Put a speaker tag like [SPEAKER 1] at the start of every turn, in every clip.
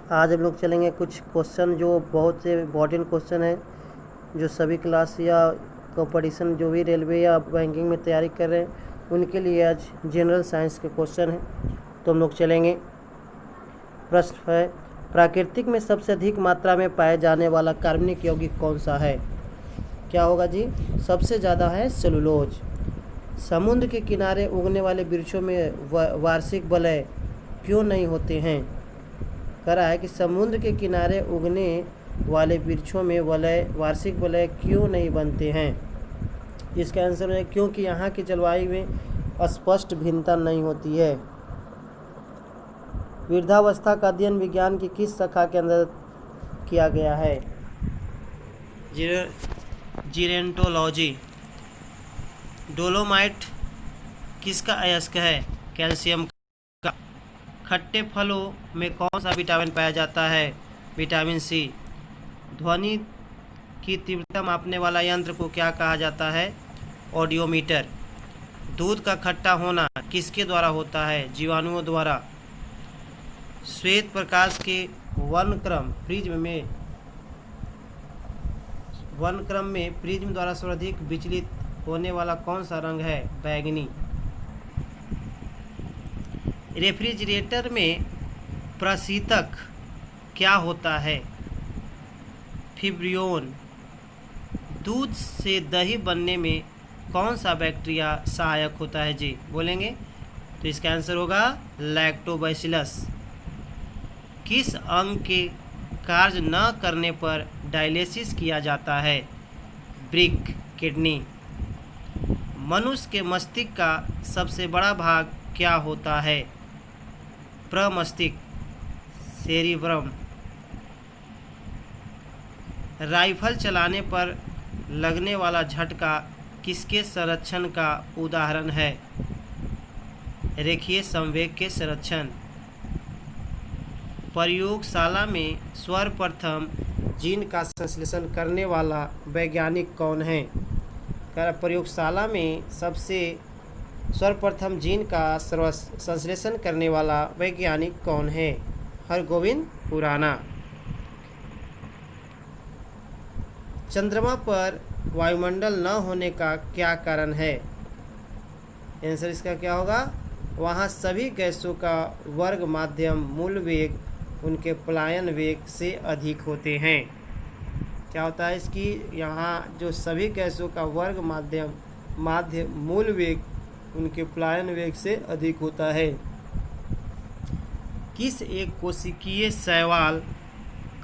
[SPEAKER 1] आज हम लोग चलेंगे कुछ क्वेश्चन जो बहुत से इम्पोर्टेंट क्वेश्चन हैं, जो सभी क्लास या कंपटीशन जो भी रेलवे या बैंकिंग में तैयारी कर रहे हैं उनके लिए आज जनरल साइंस के क्वेश्चन हैं। तो हम लोग चलेंगे। प्रश्न है, प्राकृतिक में सबसे अधिक मात्रा में पाए जाने वाला कार्बनिक यौगिक कौन सा है? क्या होगा जी? सबसे ज़्यादा है सेलुलोज। समुद्र के किनारे उगने वाले वृक्षों में वार्षिक वलय क्यों नहीं होते हैं? कह रहा है कि समुद्र के किनारे उगने वाले वृक्षों में वार्षिक वलय क्यों नहीं बनते हैं? इसका आंसर है क्योंकि यहाँ की जलवायु में स्पष्ट भिन्नता नहीं होती है। वृद्धावस्था का अध्ययन विज्ञान की किस शाखा के अंदर किया गया है? जीरेंटोलॉजी। डोलोमाइट किसका अयस्क है? कैल्शियम का। खट्टे फलों में कौन सा विटामिन पाया जाता है? Vitamin C. ध्वनि की तीव्रता मापने वाला यंत्र को क्या कहा जाता है? ऑडियोमीटर। दूध का खट्टा होना किसके द्वारा होता है? जीवाणुओं द्वारा। श्वेत प्रकाश के वर्णक्रम प्रिज्म द्वारा सर्वाधिक विचलित होने वाला कौन सा रंग है? बैंगनी। रेफ्रिजरेटर में प्रशीतक क्या होता है? फिब्रियोन। दूध से दही बनने में कौन सा बैक्टीरिया सहायक होता है जी? बोलेंगे तो इसका आंसर होगा लैक्टोबैसिलस। किस अंग के कार्य न करने पर डायलिसिस किया जाता है? Brick, kidney. मनुष्य के मस्तिष्क का सबसे बड़ा भाग क्या होता है? प्रमस्तिष्क, सेरिब्रम। राइफल चलाने पर लगने वाला झटका किसके संरक्षण का उदाहरण है? रेखीय संवेग के संरक्षण। प्रयोगशाला में सर्वप्रथम जीन का संश्लेषण करने वाला वैज्ञानिक कौन है? प्रयोगशाला में सर्वप्रथम जीन का संश्लेषण करने वाला वैज्ञानिक कौन है? हरगोविंद खुराना। चंद्रमा पर वायुमंडल न होने का क्या कारण है? आंसर इसका क्या होगा? वहाँ सभी गैसों का वर्ग माध्यम मूल वेग उनके पलायन वेग से अधिक होते हैं। क्या होता है इसकी? यहाँ जो सभी गैसों का वर्ग माध्य मूल वेग उनके पलायन वेग से अधिक होता है। किस एक कोशिकीय शैवाल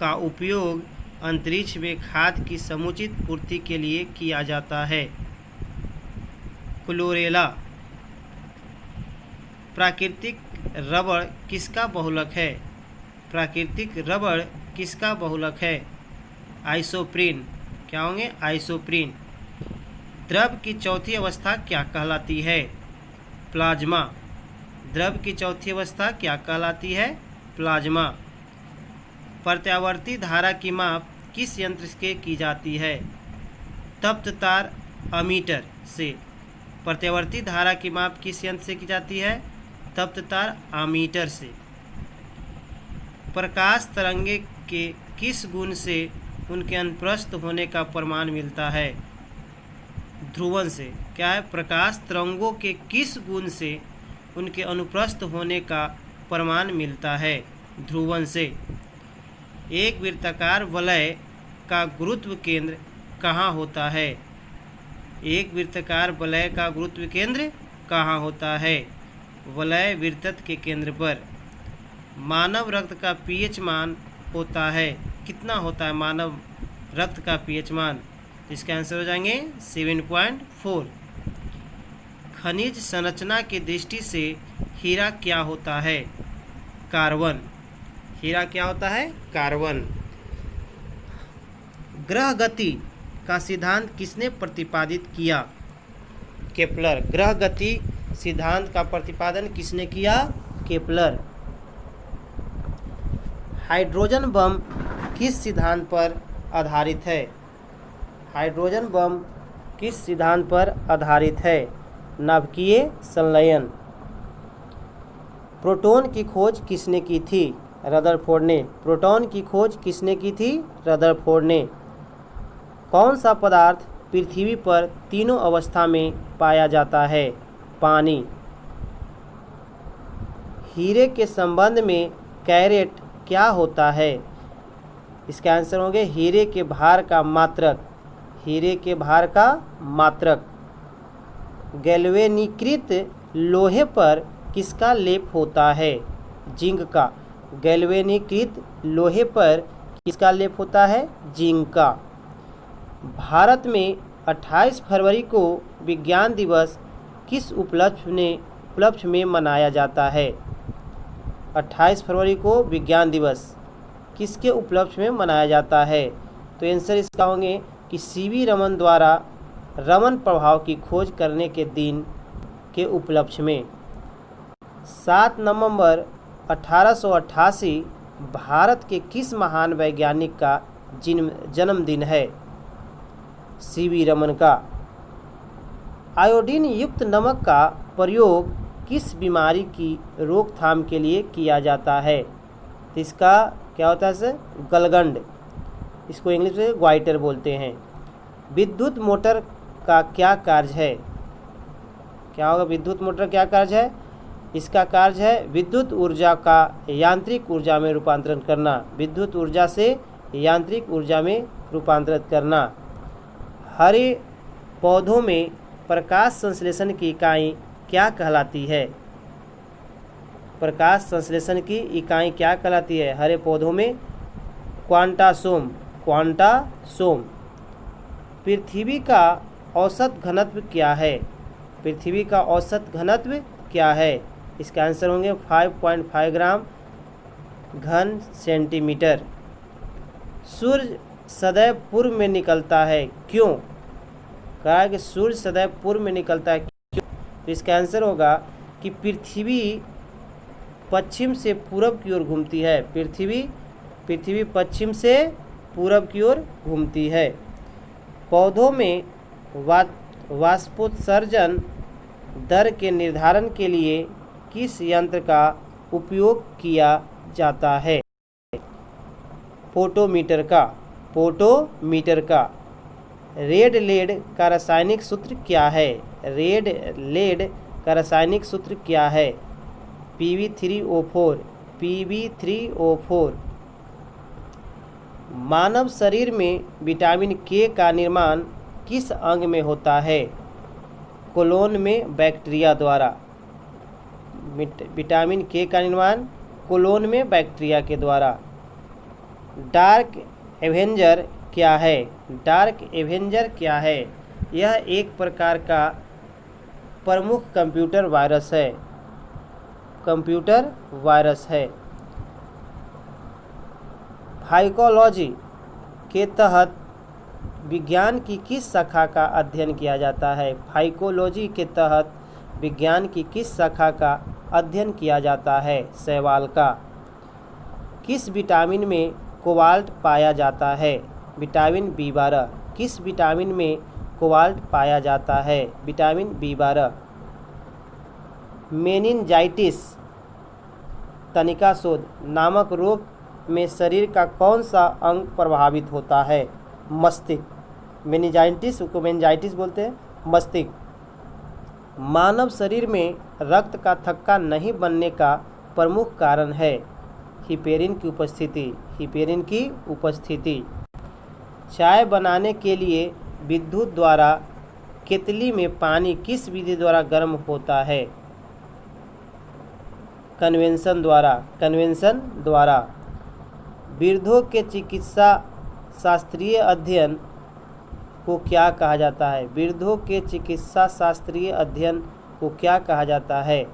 [SPEAKER 1] का उपयोग अंतरिक्ष में खाद्य की समुचित पूर्ति के लिए किया जाता है? क्लोरेला। प्राकृतिक रबड़ किसका बहुलक है? प्राकृतिक रबड़ किसका बहुलक है? आइसोप्रीन। क्या होंगे? आइसोप्रीन। द्रव की चौथी अवस्था क्या कहलाती है? प्लाज्मा। द्रव की चौथी अवस्था क्या कहलाती है? प्लाज्मा। प्रत्यावर्ती धारा की माप किस यंत्र से की जाती है? तप्त तार अमीटर से। प्रत्यावर्ती धारा की माप किस यंत्र से की जाती है? तप्त तार अमीटर से। प्रकाश तरंगे के किस गुण से उनके अनुप्रस्थ होने का प्रमाण मिलता है? ध्रुवन से। क्या है? प्रकाश तरंगों के किस गुण से उनके अनुप्रस्थ होने का प्रमाण मिलता है? ध्रुवन से। एक वृत्ताकार वलय का गुरुत्व केंद्र कहाँ होता है? एक वृत्ताकार वलय का गुरुत्व केंद्र कहाँ होता है? वलय वृत्त के केंद्र पर। मानव रक्त का पीएच मान होता है कितना होता है? मानव रक्त का पीएच मान, इसका आंसर हो जाएंगे 7.4। खनिज संरचना की दृष्टि से हीरा क्या होता है? कार्बन। हीरा क्या होता है? कार्बन। ग्रह गति का सिद्धांत किसने प्रतिपादित किया? केपलर। ग्रह गति सिद्धांत का प्रतिपादन किसने किया? केपलर। हाइड्रोजन बम किस सिद्धांत पर आधारित है? हाइड्रोजन बम किस सिद्धांत पर आधारित है? नाभिकीय संलयन। प्रोटॉन की खोज किसने की थी? रदरफोर्ड ने। प्रोटॉन की खोज किसने की थी? रदरफोर्ड ने। कौन सा पदार्थ पृथ्वी पर तीनों अवस्था में पाया जाता है? पानी। हीरे के संबंध में कैरेट क्या होता है? इसका आंसर होंगे हीरे के भार का मात्रक। हीरे के भार का मात्रक। गैल्वेनीकृत लोहे पर किसका लेप होता है? जिंक का। गैल्वेनीकृत लोहे पर किसका लेप होता है? जिंक का। भारत में 28 फरवरी को विज्ञान दिवस किस उपलक्ष्य में मनाया जाता है? 28 फरवरी को विज्ञान दिवस किसके उपलक्ष्य में मनाया जाता है? तो आंसर इसका होंगे कि सीवी रमन द्वारा रमन प्रभाव की खोज करने के दिन के उपलक्ष्य में। 7 नवंबर 1888 भारत के किस महान वैज्ञानिक का जन्मदिन है? सीवी रमन का। आयोडीन युक्त नमक का प्रयोग किस बीमारी की रोकथाम के लिए किया जाता है? इसका क्या होता है सर? गलगंड। इसको इंग्लिश में ग्वाइटर बोलते हैं। विद्युत मोटर का क्या कार्य है? क्या होगा? विद्युत मोटर क्या कार्य है? इसका कार्य है विद्युत ऊर्जा का यांत्रिक ऊर्जा में रूपांतरण करना। विद्युत ऊर्जा से यांत्रिक ऊर्जा में रूपांतरित करना। हरे पौधों में प्रकाश संश्लेषण की इकाई क्या कहलाती है? प्रकाश संश्लेषण की इकाई क्या कहलाती है हरे पौधों में? क्वांटासोम। क्वांटासोम। पृथ्वी का औसत घनत्व क्या है? पृथ्वी का औसत घनत्व क्या है? इसका आंसर होंगे 5.5 ग्राम घन सेंटीमीटर। सूर्य सदैव पूर्व में निकलता है, क्यों? कहा कि सूर्य सदैव पूर्व में निकलता है, क्यों? तो इसका आंसर होगा कि पृथ्वी पश्चिम से पूरब की ओर घूमती है। पृथ्वी पश्चिम से पूरब की ओर घूमती है। पौधों में वाष्पोत्सर्जन दर के निर्धारण के लिए किस यंत्र का उपयोग किया जाता है? फोटोमीटर का। फोटोमीटर का। रेड लेड का रासायनिक सूत्र क्या है? रेड लेड का रासायनिक सूत्र क्या है? Pb3O4। Pb3O4। मानव शरीर में विटामिन के का निर्माण किस अंग में होता है? कोलोन में बैक्टीरिया द्वारा। विटामिन के का निर्माण कोलोन में बैक्टीरिया के द्वारा। डार्क एवेंजर क्या है? डार्क एवेंजर क्या है? यह एक प्रकार का प्रमुख कंप्यूटर वायरस है। कंप्यूटर वायरस है। फाइकोलॉजी के तहत विज्ञान की किस शाखा का अध्ययन किया जाता है? फाइकोलॉजी के तहत विज्ञान की किस शाखा का अध्ययन किया जाता है? शैवाल का। किस विटामिन में कोबाल्ट पाया जाता है? Vitamin B12। किस विटामिन में कोबाल्ट पाया जाता है? Vitamin B12। मेनिंजाइटिस तनिका शोध नामक रोग में शरीर का कौन सा अंग प्रभावित होता है? मस्तिष्क। मेनिंजाइटिस को मेनिंजाइटिस बोलते हैं। मस्तिष्क। मानव शरीर में रक्त का थक्का नहीं बनने का प्रमुख कारण है हिपेरिन की उपस्थिति। हिपेरिन की उपस्थिति। चाय बनाने के लिए विद्युत द्वारा केतली में पानी किस विधि द्वारा गर्म होता है? कन्वेंशन द्वारा। कन्वेंशन द्वारा। वृद्धों के चिकित्सा शास्त्रीय अध्ययन को क्या कहा जाता है? वृद्धों के चिकित्सा शास्त्रीय अध्ययन को क्या कहा जाता है?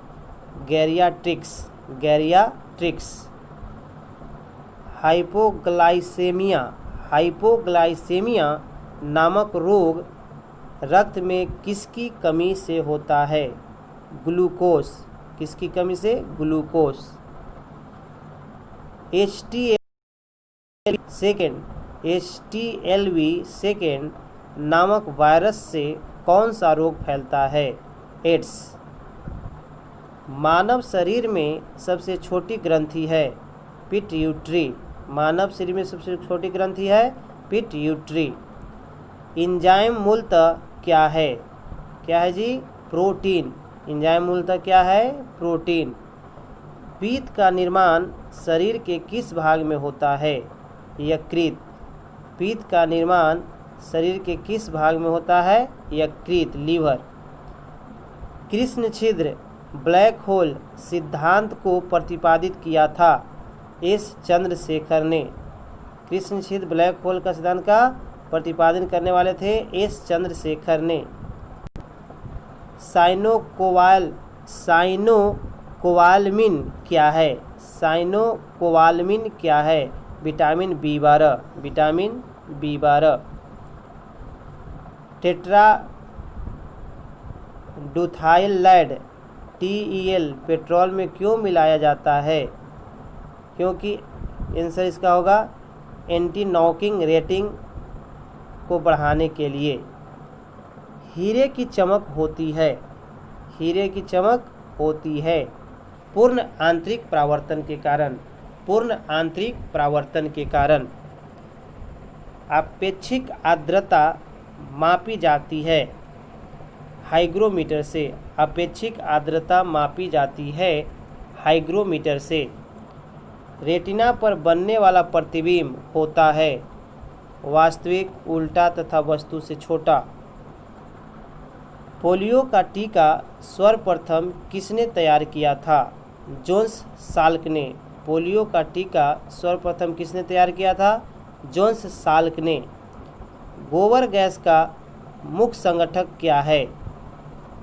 [SPEAKER 1] गैरियाट्रिक्स। गैरियाट्रिक्स। हाइपोग्लाइसेमिया। हाइपोग्लाइसेमिया नामक रोग रक्त में किसकी कमी से होता है? ग्लूकोज। किसकी कमी से? ग्लूकोज। HTLV नामक वायरस से कौन सा रोग फैलता है? एड्स। मानव शरीर में सबसे छोटी ग्रंथि है? पिट्यूटरी। मानव शरीर में सबसे छोटी ग्रंथि है पिट्यूटरी। एंजाइम मूलतः क्या है? क्या है जी? प्रोटीन। एंजाइम मूलतः क्या है? प्रोटीन। पीत का निर्माण शरीर के किस भाग में होता है? यकृत। पीत का निर्माण शरीर के किस भाग में होता है? यकृत, लीवर। कृष्ण छिद्र ब्लैक होल सिद्धांत को प्रतिपादित किया था एस चंद्रशेखर ने। कृष्ण छिद्र ब्लैक होल का सिद्धांत का प्रतिपादन करने वाले थे एस चंद्रशेखर ने। साइनोकोबालामिन क्या है? साइनोकोबालामिन क्या है? विटामिन बी12। विटामिन बी12। टेट्राडूथाइलाइड TEL पेट्रोल में क्यों मिलाया जाता है? क्योंकि आंसर इसका होगा एंटी नॉकिंग रेटिंग को बढ़ाने के लिए। हीरे की चमक होती है। हीरे की चमक होती है पूर्ण आंतरिक परावर्तन के कारण। पूर्ण आंतरिक परावर्तन के कारण। अपेक्षिक आर्द्रता मापी जाती है हाइग्रोमीटर से। अपेक्षिक आर्द्रता मापी जाती है हाइग्रोमीटर से। रेटिना पर बनने वाला प्रतिबिंब होता है वास्तविक, उल्टा तथा वस्तु से छोटा। पोलियो का टीका सर्वप्रथम किसने तैयार किया था? जोन्स साल्क ने। पोलियो का टीका सर्वप्रथम किसने तैयार किया था? जोन्स साल्क ने। गोबर गैस का मुख्य संगठक क्या है?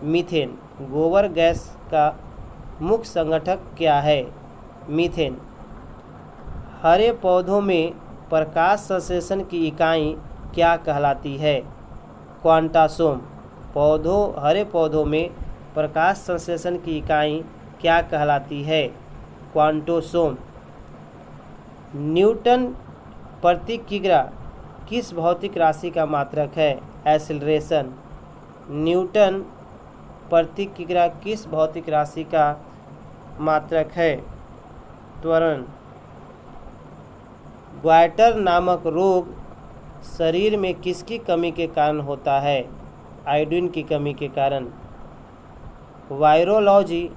[SPEAKER 1] मीथेन। गोबर गैस का मुख्य संगठक क्या है? मीथेन। हरे पौधों में प्रकाश संश्लेषण की इकाई क्या कहलाती है? क्वांटासोम। हरे पौधों में प्रकाश संश्लेषण की इकाई क्या कहलाती है? क्वांटोसोम। न्यूटन प्रति किग्रा किस भौतिक राशि का मात्रक है? एक्सेलरेशन। न्यूटन प्रति किग्रा किस भौतिक राशि का मात्रक है? त्वरण। ग्वाइटर नामक रोग शरीर में किसकी कमी के कारण होता है? आयोडीन की कमी के कारण। वायरोलॉजी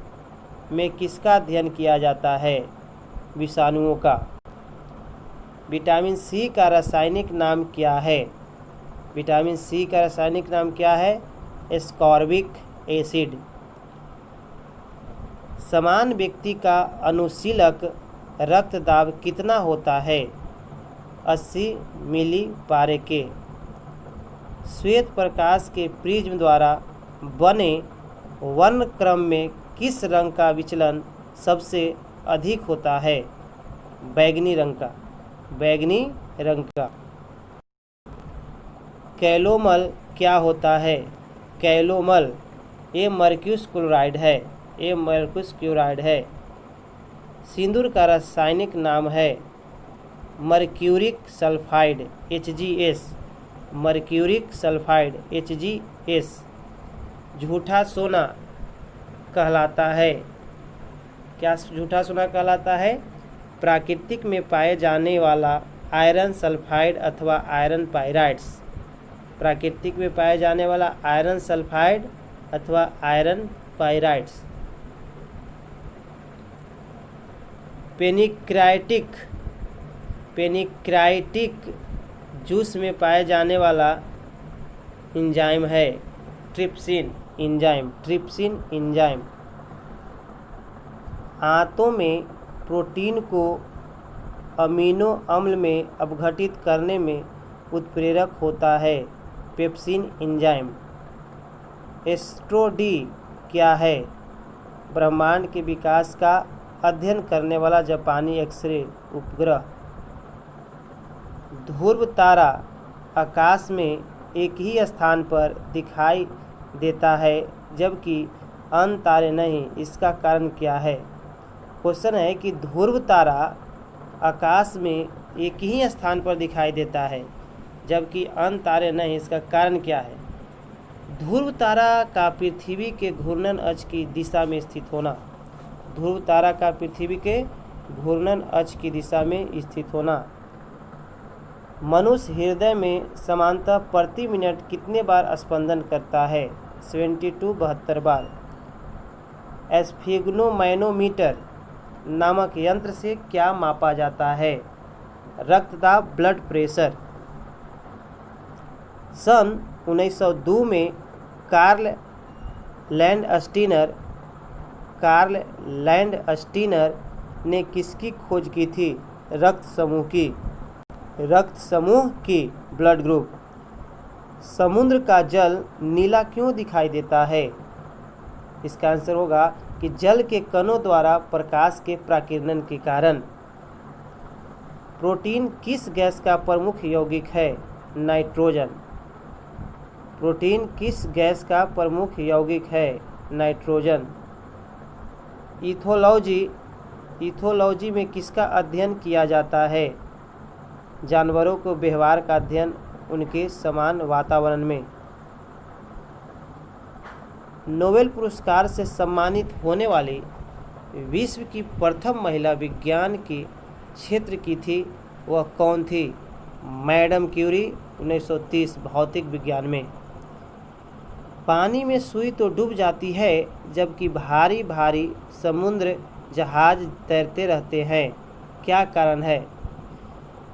[SPEAKER 1] में किसका अध्ययन किया जाता है? विषाणुओं का। विटामिन सी का रासायनिक नाम क्या है? विटामिन सी का रासायनिक नाम क्या है? Ascorbic acid. समान व्यक्ति का अनुशीलक रक्तदाब कितना होता है? 80 मिलीपारे के। श्वेत प्रकाश के प्रिज्म द्वारा बने वर्णक्रम में किस रंग का विचलन सबसे अधिक होता है? बैंगनी रंग का। बैंगनी रंग का। कैलोमल क्या होता है? कैलोमल ये मर्क्यूस क्लोराइड है। ये मर्क्यूस क्लोराइड है। सिंदूर का रासायनिक नाम है mercuric sulphide HgS। Mercuric sulphide HgS। झूठा सोना कहलाता है। क्या झूठा सोना कहलाता है? प्राकृतिक में पाए जाने वाला आयरन सल्फाइड अथवा आयरन पाइराइड्स। प्राकृतिक में पाए जाने वाला आयरन सल्फाइड अथवा आयरन पाइराइड्स। पेनिक्राइटिक जूस में पाए जाने वाला एंजाइम है ट्रिप्सिन एंजाइम। Trypsin enzyme. आंतों में प्रोटीन को अमीनो अम्ल में अपघटित करने में उत्प्रेरक होता है पेप्सिन एंजाइम। एस्ट्रो-डी क्या है? ब्रह्मांड के विकास का अध्ययन करने वाला जापानी एक्सरे उपग्रह। ध्रुव तारा आकाश में एक ही स्थान पर दिखाई देता है जबकि अन्य तारे नहीं। इसका कारण क्या है? क्वेश्चन है कि ध्रुव तारा आकाश में एक ही स्थान पर दिखाई देता है जबकि अन्य तारे नहीं। इसका कारण क्या है? ध्रुव तारा का पृथ्वी के घूर्णन अक्ष की दिशा में स्थित होना। ध्रुव तारा का पृथ्वी के घूर्णन अक्ष की दिशा में स्थित होना। मनुष्य हृदय में सामान्यतः प्रति मिनट कितने बार स्पंदन करता है? 72 बार। एस्फिग्नोमैनोमीटर नामक यंत्र से क्या मापा जाता है? रक्तदाब, ब्लड प्रेशर। सन 1902 में कार्ल लैंडस्टीनर ने किसकी खोज की थी? रक्त समूह की, ब्लड ग्रुप। समुद्र का जल नीला क्यों दिखाई देता है? इसका आंसर होगा कि जल के कणों द्वारा प्रकाश के प्राकिरण के कारण। प्रोटीन किस गैस का प्रमुख यौगिक है? नाइट्रोजन। प्रोटीन किस गैस का प्रमुख यौगिक है? नाइट्रोजन। इथोलॉजी में किसका अध्ययन किया जाता है? जानवरों के व्यवहार का अध्ययन उनके समान वातावरण में। नोबेल पुरस्कार से सम्मानित होने वाली विश्व की प्रथम महिला विज्ञान के क्षेत्र की थी, वह कौन थी? मैडम क्यूरी, 1930, भौतिक विज्ञान में। पानी में सुई तो डूब जाती है, जबकि भारी भारी समुद्र जहाज तैरते रहते हैं, क्या कारण है?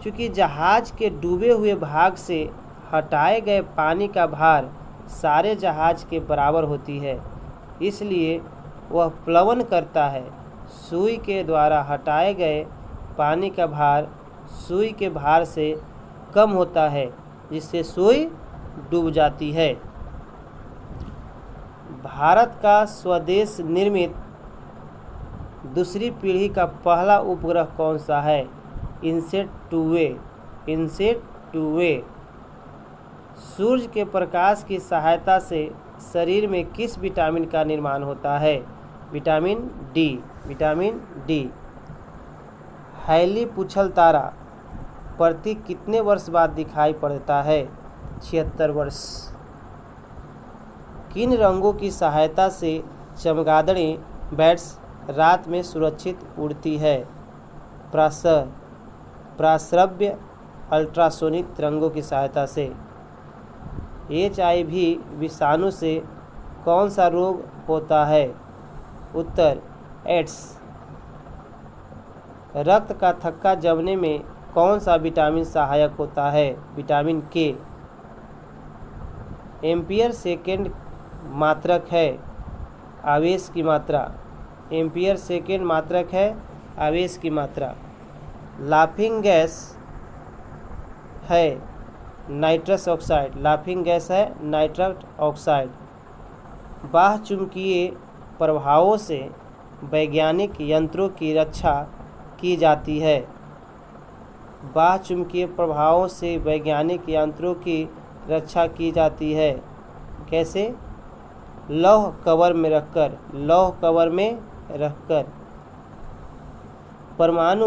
[SPEAKER 1] क्योंकि जहाज के डूबे हुए भाग से हटाए गए पानी का भार सारे जहाज के बराबर होती है, इसलिए वह प्लवन करता है। सुई के द्वारा हटाए गए पानी का भार सुई के भार से कम होता है, जिससे सुई डूब जाती है। भारत का स्वदेश निर्मित दूसरी पीढ़ी का पहला उपग्रह कौन सा है? इनसेट 2A। सूर्य के प्रकाश की सहायता से शरीर में किस विटामिन का निर्माण होता है? Vitamin D. हैली पूछल तारा प्रति कितने वर्ष बाद दिखाई पड़ता है? 76 वर्ष। किन रंगों की सहायता से चमगादड़ी बैट्स रात में सुरक्षित उड़ती है? प्राश्रव्य अल्ट्रासोनिक तरंगों की सहायता से। HIV विषाणु से कौन सा रोग होता है? उत्तर, एड्स। रक्त का थक्का जमने में कौन सा विटामिन सहायक होता है? Vitamin K। एम्पीयर सेकेंड मात्रक है आवेश की मात्रा। एम्पीयर सेकेंड मात्रक है आवेश की मात्रा। लाफिंग गैस है नाइट्रस ऑक्साइड। लाफिंग गैस है नाइट्रस ऑक्साइड। बाह्य चुंबकीय प्रभावों से वैज्ञानिक यंत्रों की रक्षा की जाती है। बाह्य चुंबकीय प्रभावों से वैज्ञानिक यंत्रों की रक्षा की जाती है। कैसे? लौह कवर में रखकर। परमाणु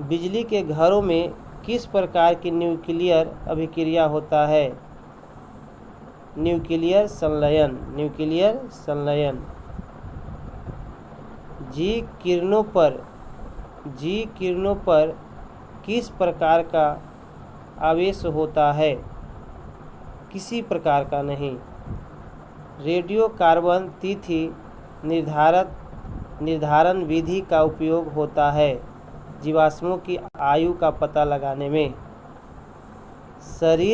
[SPEAKER 1] बिजली के घरों में किस प्रकार की न्यूक्लियर अभिक्रिया होता है? न्यूक्लियर संलयन। जी किरणों पर किस प्रकार का आवेश होता है? किसी प्रकार का नहीं। रेडियो कार्बन तिथि निर्धारण विधि का उपयोग होता है जीवाश्मों की आयु का पता लगाने में। शरीर